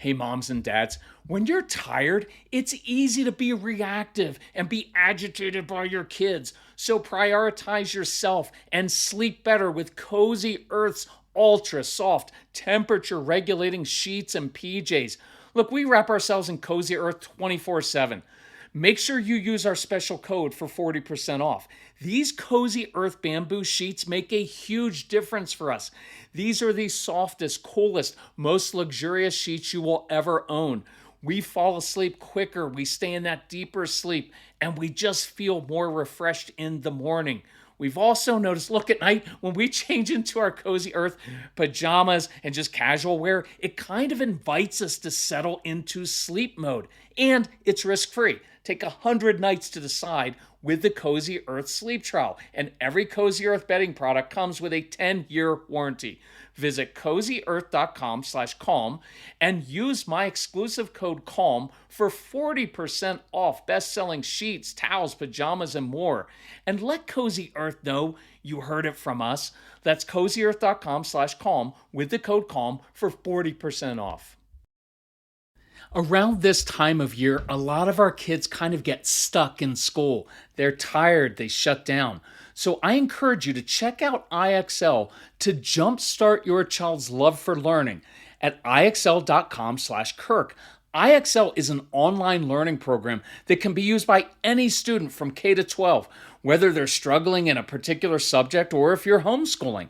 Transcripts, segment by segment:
Hey, moms and dads, when you're tired, it's easy to be reactive and be agitated by your kids. So prioritize yourself and sleep better with Cozy Earth's ultra soft, temperature regulating sheets and PJs. Look, we wrap ourselves in Cozy Earth 24/7. Make sure you use our special code for 40% off. These Cozy Earth bamboo sheets make a huge difference for us. These are the softest, coolest, most luxurious sheets you will ever own. We fall asleep quicker, we stay in that deeper sleep, and we just feel more refreshed in the morning. We've also noticed, look, at night when we change into our Cozy Earth pajamas and just casual wear, it kind of invites us to settle into sleep mode. And it's risk free. Take 100 nights to decide with the Cozy Earth sleep trial. And every Cozy Earth bedding product comes with a 10-year warranty. Visit cozyearth.com/calm and use my exclusive code CALM for 40% off best-selling sheets, towels, pajamas, and more. And let Cozy Earth know you heard it from us. That's cozyearth.com/calm with the code CALM for 40% off. Around this time of year, a lot of our kids kind of get stuck in school. They're tired, they shut down. So I encourage you to check out IXL to jumpstart your child's love for learning at ixl.com/Kirk. IXL is an online learning program that can be used by any student from K to 12, whether they're struggling in a particular subject or if you're homeschooling.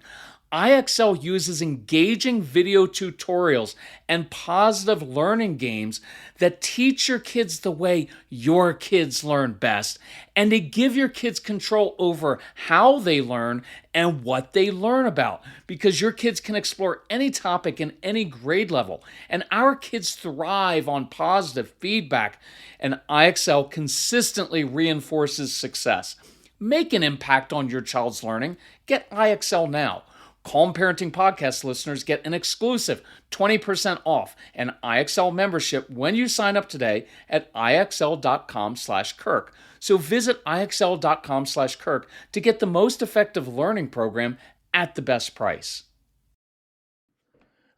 IXL uses engaging video tutorials and positive learning games that teach your kids the way your kids learn best, and they give your kids control over how they learn and what they learn about, because your kids can explore any topic in any grade level, and our kids thrive on positive feedback, and IXL consistently reinforces success. Make an impact on your child's learning. Get IXL now. Calm Parenting Podcast listeners get an exclusive 20% off an IXL membership when you sign up today at ixl.com/Kirk. So visit ixl.com/Kirk to get the most effective learning program at the best price.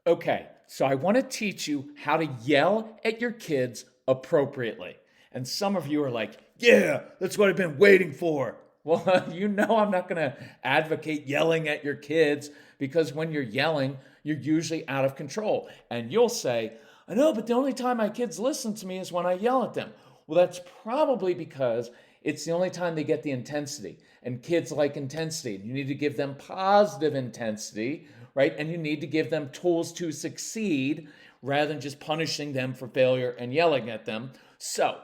Okay, so I want to teach you how to yell at your kids appropriately. And some of you are like, yeah, that's what I've been waiting for. Well, you know I'm not going to advocate yelling at your kids, because when you're yelling, you're usually out of control. And you'll say, I know, but the only time my kids listen to me is when I yell at them. Well, that's probably because it's the only time they get the intensity. And kids like intensity. You need to give them positive intensity, right? And you need to give them tools to succeed rather than just punishing them for failure and yelling at them. So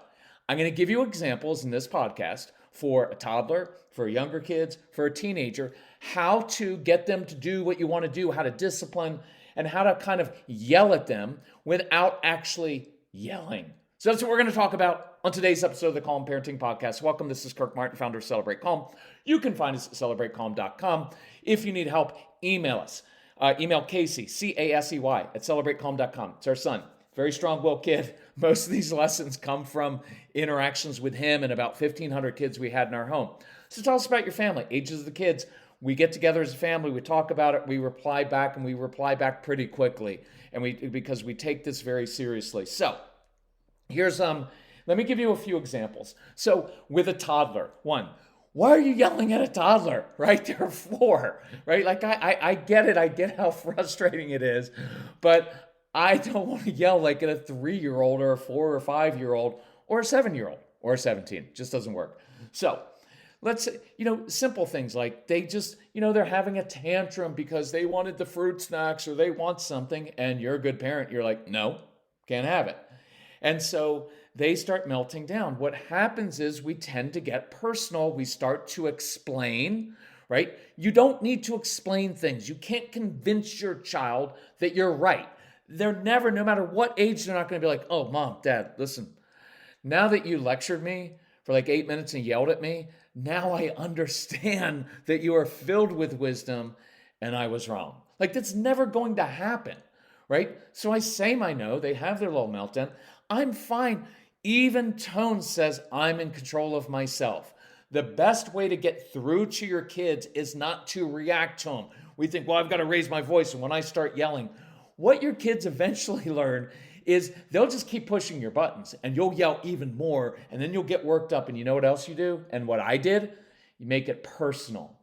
I'm going to give you examples in this podcast for a toddler, for younger kids, for a teenager, how to get them to do what you want to do, how to discipline, and how to kind of yell at them without actually yelling. So that's what we're going to talk about on today's episode of the Calm Parenting Podcast. Welcome. This is Kirk Martin, founder of Celebrate Calm. You can find us at celebratecalm.com. If you need help, email us. Email Casey, Casey, at celebratecalm.com. It's our son. Very strong-willed kid. Most of these lessons come from interactions with him and about 1,500 kids we had in our home. So tell us about your family, ages of the kids. We get together as a family, we talk about it, we reply back, and we reply back pretty quickly, and because we take this very seriously. So here's let me give you a few examples. So with a toddler, one, why are you yelling at a toddler, right? They're 4, right? Like I get it, I get how frustrating it is, but I don't want to yell like at a 3-year-old or a 4 or 5-year-old or a 7-year-old or a 17. It just doesn't work. So let's say, simple things like they just, they're having a tantrum because they wanted the fruit snacks or they want something, and you're a good parent. You're like, no, can't have it. And so they start melting down. What happens is we tend to get personal. We start to explain, right? You don't need to explain things. You can't convince your child that you're right. They're never, no matter what age, they're not going to be like, oh, mom, dad, listen, now that you lectured me for like 8 minutes and yelled at me, now I understand that you are filled with wisdom and I was wrong. Like, that's never going to happen, right? So I say my no, they have their little meltdown. I'm fine. Even tone says I'm in control of myself. The best way to get through to your kids is not to react to them. We think, well, I've got to raise my voice, and when I start yelling, what your kids eventually learn is they'll just keep pushing your buttons and you'll yell even more and then you'll get worked up. And you know what else you do? And what I did? You make it personal.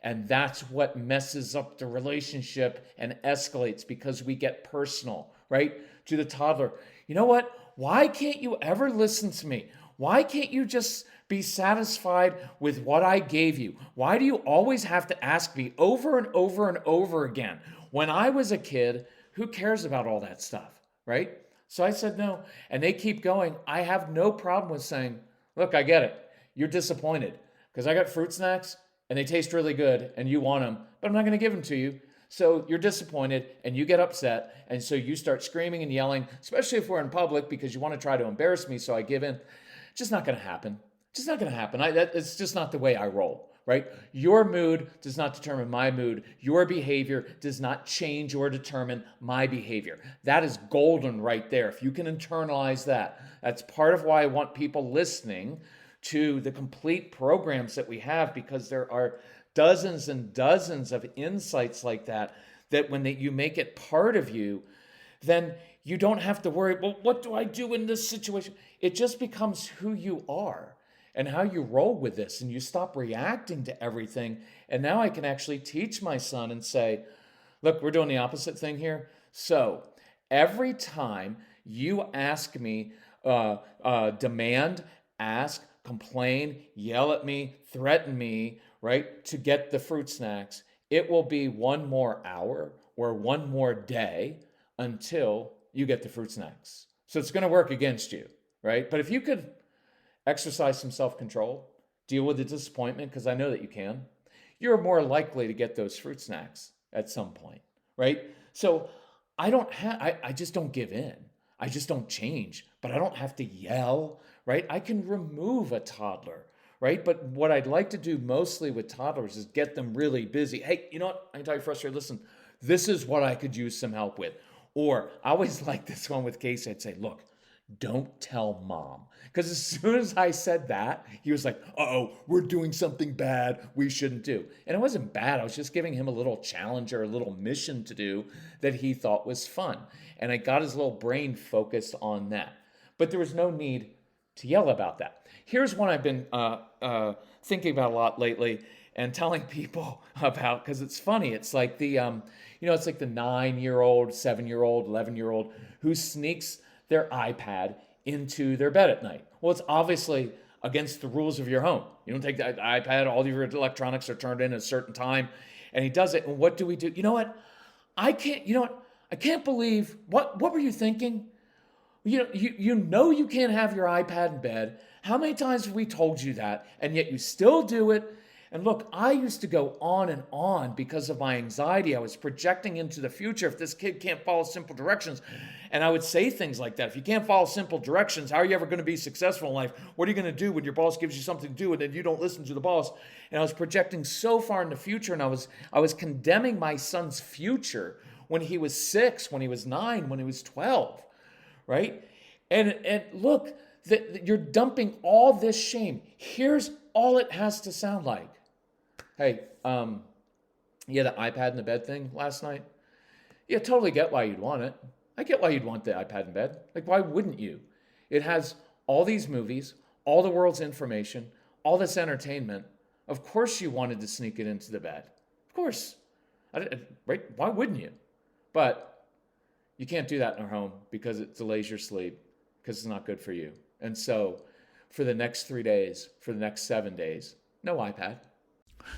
And that's what messes up the relationship and escalates because we get personal, right? To the toddler. You know what? Why can't you ever listen to me? Why can't you just be satisfied with what I gave you? Why do you always have to ask me over and over and over again? When I was a kid, who cares about all that stuff, right? So I said no. And they keep going. I have no problem with saying, look, I get it. You're disappointed because I got fruit snacks and they taste really good and you want them, but I'm not going to give them to you. So you're disappointed and you get upset. And so you start screaming and yelling, especially if we're in public because you want to try to embarrass me. So I give in. It's just not going to happen. Just not going to happen. It's just not the way I roll, right? Your mood does not determine my mood. Your behavior does not change or determine my behavior. That is golden right there. If you can internalize that, that's part of why I want people listening to the complete programs that we have, because there are dozens and dozens of insights like that, that when you make it part of you, then you don't have to worry, well, what do I do in this situation? It just becomes who you are and how you roll with this, and you stop reacting to everything. And now I can actually teach my son and say, look, we're doing the opposite thing here. So every time you ask me, demand, ask, complain, yell at me, threaten me, right, to get the fruit snacks, it will be one more hour or one more day until you get the fruit snacks. So it's going to work against you, right? But if you could exercise some self-control, deal with the disappointment, because I know that you can, you're more likely to get those fruit snacks at some point, right? So I just don't give in. I just don't change, but I don't have to yell, right? I can remove a toddler, right? But what I'd like to do mostly with toddlers is get them really busy. Hey, you know what? I can tell you frustrated. Listen, this is what I could use some help with. Or I always like this one with Casey. I'd say, look, don't tell mom. Because as soon as I said that, he was like, uh-oh, we're doing something bad we shouldn't do. And it wasn't bad. I was just giving him a little challenge or a little mission to do that he thought was fun. And I got his little brain focused on that. But there was no need to yell about that. Here's one I've been thinking about a lot lately and telling people about, because it's funny. It's like it's like the 9-year-old, 7-year-old, 11-year-old who sneaks their iPad into their bed at night. Well, it's obviously against the rules of your home. You don't take the iPad, all of your electronics are turned in at a certain time, and he does it. And what do we do? You know what? I can't believe, what were you thinking? You know you can't have your iPad in bed. How many times have we told you that? And yet you still do it. And look, I used to go on and on because of my anxiety. I was projecting into the future. If this kid can't follow simple directions, and I would say things like that. If you can't follow simple directions, how are you ever going to be successful in life? What are you going to do when your boss gives you something to do and then you don't listen to the boss? And I was projecting so far in the future, and I was condemning my son's future when he was 6, when he was 9, when he was 12, right? And look, you're dumping all this shame. Here's all it has to sound like. Hey, you had an iPad in the bed thing last night? Yeah, totally get why you'd want it. I get why you'd want the iPad in bed. Like, why wouldn't you? It has all these movies, all the world's information, all this entertainment. Of course you wanted to sneak it into the bed. Of course. Right? Why wouldn't you? But you can't do that in our home because it delays your sleep, because it's not good for you. And so for the next 3 days, for the next 7 days, no iPad.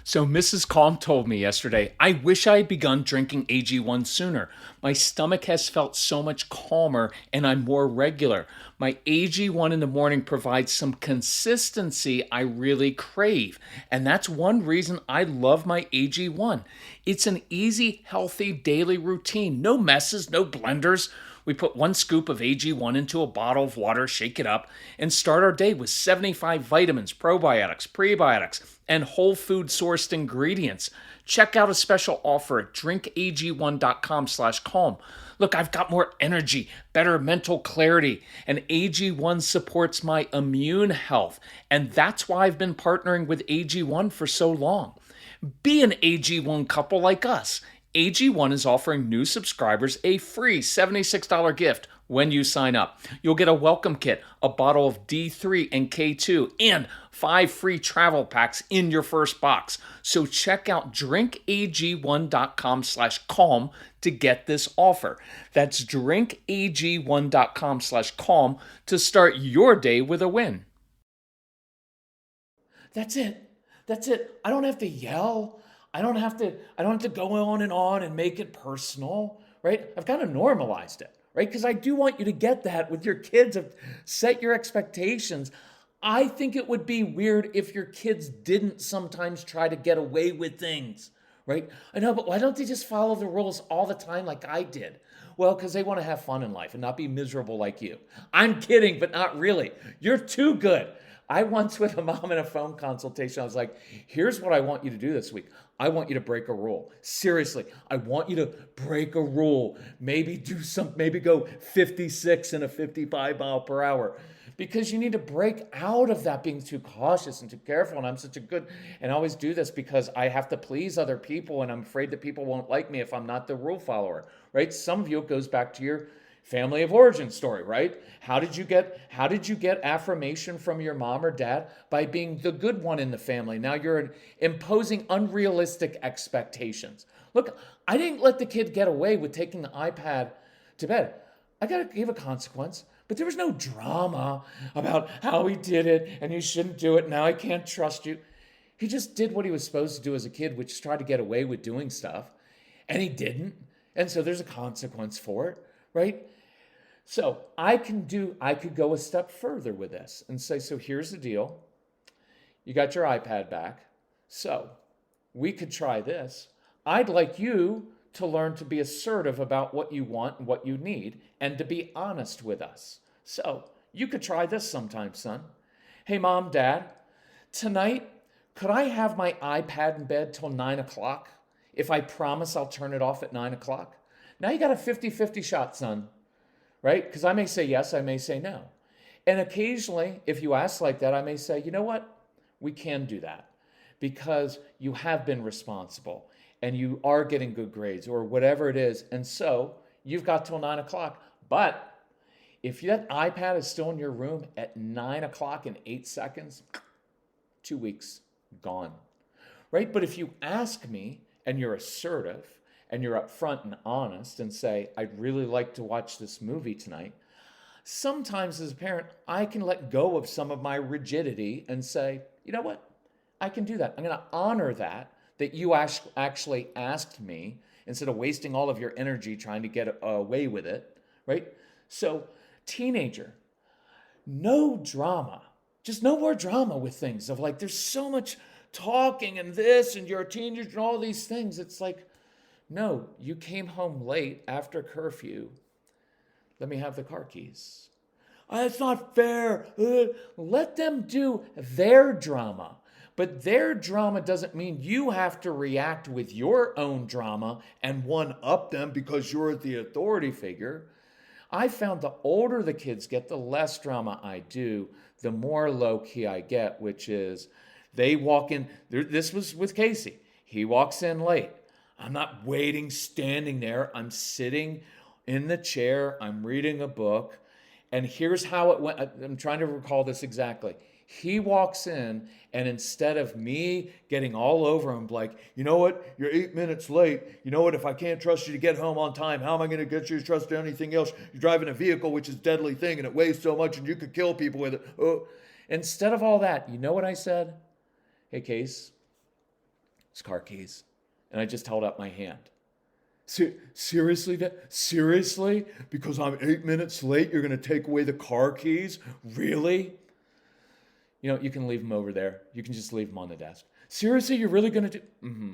So Mrs. Calm told me yesterday, I wish I had begun drinking AG1 sooner. My stomach has felt so much calmer and I'm more regular. My AG1 in the morning provides some consistency I really crave. And that's one reason I love my AG1. It's an easy, healthy daily routine. No messes, no blenders. We put 1 scoop of AG1 into a bottle of water, shake it up, and start our day with 75 vitamins, probiotics, prebiotics, and whole food sourced ingredients. Check out a special offer at drinkag1.com/calm. Look, I've got more energy, better mental clarity, and AG1 supports my immune health. And that's why I've been partnering with AG1 for so long. Be an AG1 couple like us. AG1 is offering new subscribers a free $76 gift when you sign up. You'll get a welcome kit, a bottle of D3 and K2, and 5 free travel packs in your first box. So check out drinkag1.com/calm to get this offer. That's drinkag1.com/calm to start your day with a win. That's it. That's it. I don't have to yell. I don't have to go on and make it personal, right? I've kind of normalized it, right? Because I do want you to get that with your kids, set your expectations. I think it would be weird if your kids didn't sometimes try to get away with things, right? I know, but why don't they just follow the rules all the time like I did? Well, because they want to have fun in life and not be miserable like you. I'm kidding, but not really. You're too good. I once, with a mom in a phone consultation, I was like, here's what I want you to do this week. I want you to break a rule. Seriously, I want you to break a rule. Maybe go 56 in a 55 mile per hour. Because you need to break out of that being too cautious and too careful. And I'm such a good, and I always do this because I have to please other people, and I'm afraid that people won't like me if I'm not the rule follower, right? Some of you, it goes back to your family of origin story, right? How did you get affirmation from your mom or dad? By being the good one in the family. Now you're imposing unrealistic expectations. Look, I didn't let the kid get away with taking the iPad to bed. I got to give a consequence. But there was no drama about how he did it and you shouldn't do it. Now I can't trust you. He just did what he was supposed to do as a kid, which is try to get away with doing stuff. And he didn't. And so there's a consequence for it, right? So I could go a step further with this and say, so here's the deal. You got your iPad back. So we could try this. I'd like you to learn to be assertive about what you want and what you need and to be honest with us. So you could try this sometime, son. Hey, mom, dad, tonight, could I have my iPad in bed till 9 o'clock? If I promise I'll turn it off at 9 o'clock? Now you got a 50-50 shot, son, right? Because I may say yes, I may say no. And occasionally, if you ask like that, I may say, you know what? We can do that because you have been responsible and you are getting good grades or whatever it is. And so you've got till 9 o'clock. But if that iPad is still in your room at 9 o'clock and 8 seconds, 2 weeks, gone, right? But if you ask me and you're assertive and you're upfront and honest and say, I'd really like to watch this movie tonight, sometimes as a parent, I can let go of some of my rigidity and say, you know what? I can do that. I'm going to honor that you actually asked me instead of wasting all of your energy trying to get away with it, right? So, teenager, no drama. Just no more drama with things of like, there's so much talking and this and you're a teenager and all these things. It's like, no, you came home late after curfew. Let me have the car keys. It's not fair. Let them do their drama. But their drama doesn't mean you have to react with your own drama and one up them because you're the authority figure. I found the older the kids get, the less drama I do, the more low key I get, which is they walk in. This was with Casey. He walks in late. I'm not waiting, standing there. I'm sitting in the chair. I'm reading a book. And here's how it went. I'm trying to recall this exactly. He walks in, and instead of me getting all over him, like, you know what? You're 8 minutes late. You know what? If I can't trust you to get home on time, how am I going to get you to trust anything else? You're driving a vehicle, which is a deadly thing, and it weighs so much, and you could kill people with it. Oh. Instead of all that, you know what I said? Hey, Case, it's car keys. And I just held up my hand. Seriously, Dad? Seriously? Because I'm 8 minutes late, you're going to take away the car keys? Really? You know, you can leave them over there. You can just leave them on the desk. Seriously, you're really going to do? Mm-hmm.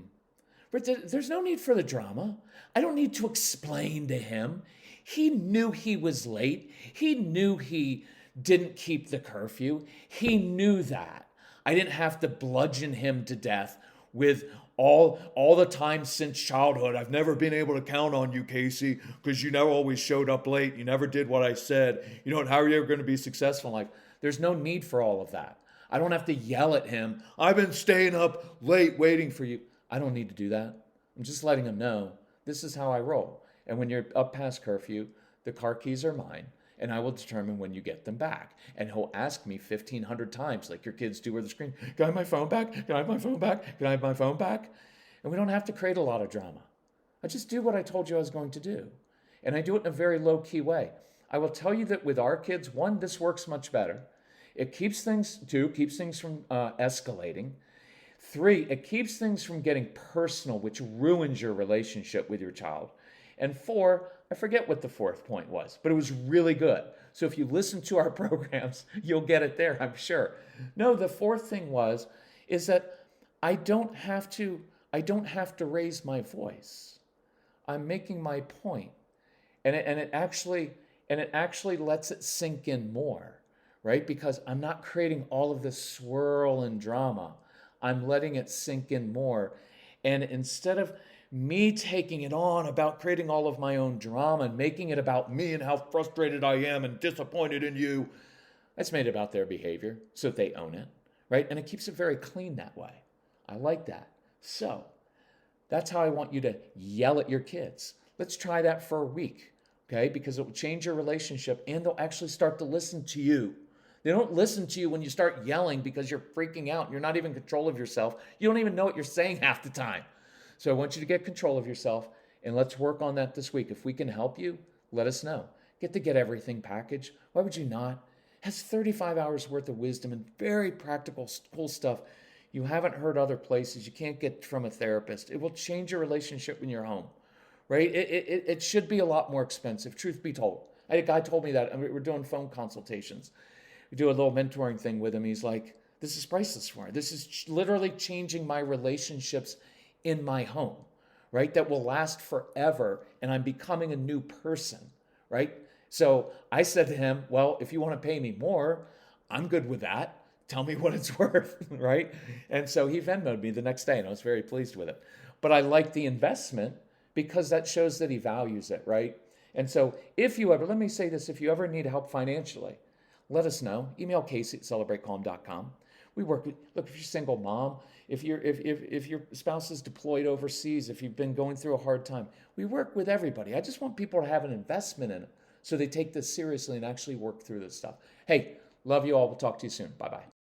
But there's no need for the drama. I don't need to explain to him. He knew he was late. He knew he didn't keep the curfew. He knew that. I didn't have to bludgeon him to death with all the time since childhood. I've never been able to count on you, Casey, because you never always showed up late. You never did what I said. You know, how are you ever going to be successful in life? There's no need for all of that. I don't have to yell at him. I've been staying up late waiting for you. I don't need to do that. I'm just letting him know this is how I roll. And when you're up past curfew, The car keys are mine, and I will determine when you get them back. And he'll ask me 1,500 times, like your kids do with the screen, can I have my phone back? Can I have my phone back? Can I have my phone back? And we don't have to create a lot of drama. I just do what I told you I was going to do. And I do it in a very low key way. I will tell you that with our kids, one, this works much better. It keeps things, two, keeps things from escalating. Three, it keeps things from getting personal, which ruins your relationship with your child. And four, I forget what the fourth point was, but it was really good. So if you listen to our programs, you'll get it there, I'm sure. No, the fourth thing is that I don't have to raise my voice. I'm making my point. And it actually lets it sink in more, right? Because I'm not creating all of this swirl and drama. I'm letting it sink in more. And instead of me taking it on about creating all of my own drama and making it about me and how frustrated I am and disappointed in you, it's made about their behavior so that they own it, right? And it keeps it very clean that way. I like that. So that's how I want you to yell at your kids. Let's try that for a week, okay? Because it will change your relationship and they'll actually start to listen to you. They don't listen to you when you start yelling because you're freaking out. You're not even in control of yourself. You don't even know what you're saying half the time. So I want you to get control of yourself, and let's work on that this week. If we can help you, let us know. Get the Get Everything package. Why would you not? It has 35 hours worth of wisdom and very practical, cool stuff you haven't heard other places. You can't get from a therapist. It will change your relationship in your home, right? It should be a lot more expensive, truth be told. A guy told me that. We're doing phone consultations. We do a little mentoring thing with him. He's like, this is priceless for me. This is literally changing my relationships in my home, right? That will last forever. And I'm becoming a new person, right? So I said to him, well, if you want to pay me more, I'm good with that. Tell me what it's worth, right? And so he Venmo'd me the next day and I was very pleased with it. But I like the investment because that shows that he values it, right? And so if you ever, let me say this, if you ever need help financially, let us know. Email Casey@celebratecalm.com. We work with, look, if you're a single mom, if your spouse is deployed overseas, if you've been going through a hard time, we work with everybody. I just want people to have an investment in it so they take this seriously and actually work through this stuff. Hey, love you all. We'll talk to you soon. Bye-bye.